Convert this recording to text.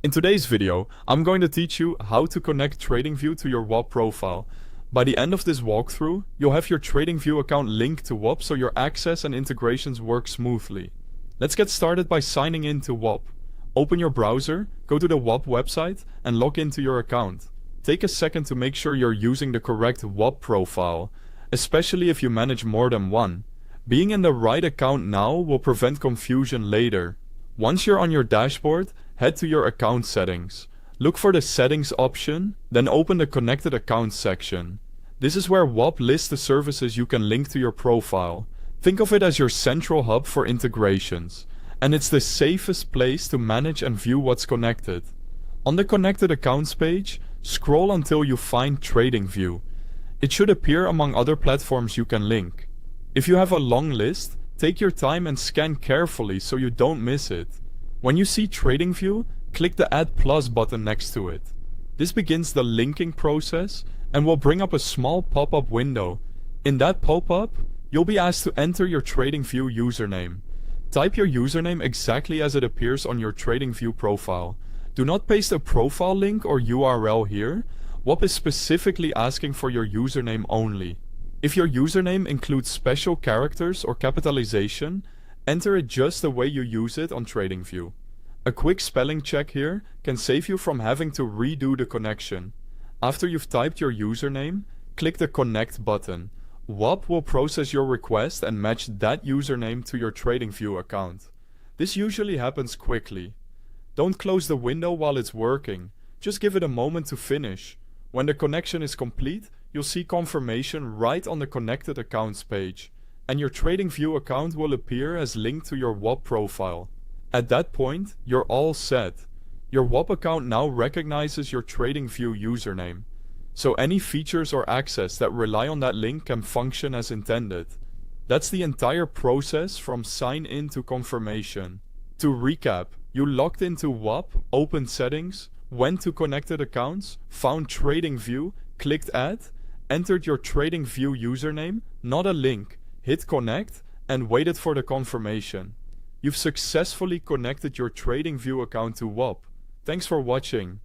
In today's video, I'm going to teach you how to connect TradingView to your Whop profile. By the end of this walkthrough, you'll have your TradingView account linked to Whop so your access and integrations work smoothly. Let's get started by signing in to Whop. Open your browser, go to the Whop website, and log into your account. Take a second to make sure you're using the correct Whop profile, especially if you manage more than one. Being in the right account now will prevent confusion later. Once you're on your dashboard, head to your account settings. Look for the settings option, then open the connected accounts section. This is where Whop lists the services you can link to your profile. Think of it as your central hub for integrations, and it's the safest place to manage and view what's connected. On the connected accounts page, scroll until you find TradingView. It should appear among other platforms you can link. If you have a long list, take your time and scan carefully so you don't miss it. When you see TradingView, click the Add Plus button next to it. This begins the linking process and will bring up a small pop-up window. In that pop-up, you'll be asked to enter your TradingView username. Type your username exactly as it appears on your TradingView profile. Do not paste a profile link or URL here. Whop is specifically asking for your username only. If your username includes special characters or capitalization, enter it just the way you use it on TradingView. A quick spelling check here can save you from having to redo the connection. After you've typed your username, click the Connect button. Whop will process your request and match that username to your TradingView account. This usually happens quickly. Don't close the window while it's working. Just give it a moment to finish. When the connection is complete, you'll see confirmation right on the connected accounts page, and your TradingView account will appear as linked to your Whop profile. At that point, you're all set. Your Whop account now recognizes your TradingView username, so any features or access that rely on that link can function as intended. That's the entire process from sign in to confirmation. To recap, you logged into Whop, opened settings, went to connected accounts, found TradingView, clicked add, entered your TradingView username, not a link, hit connect, and waited for the confirmation. You've successfully connected your TradingView account to Whop. Thanks for watching.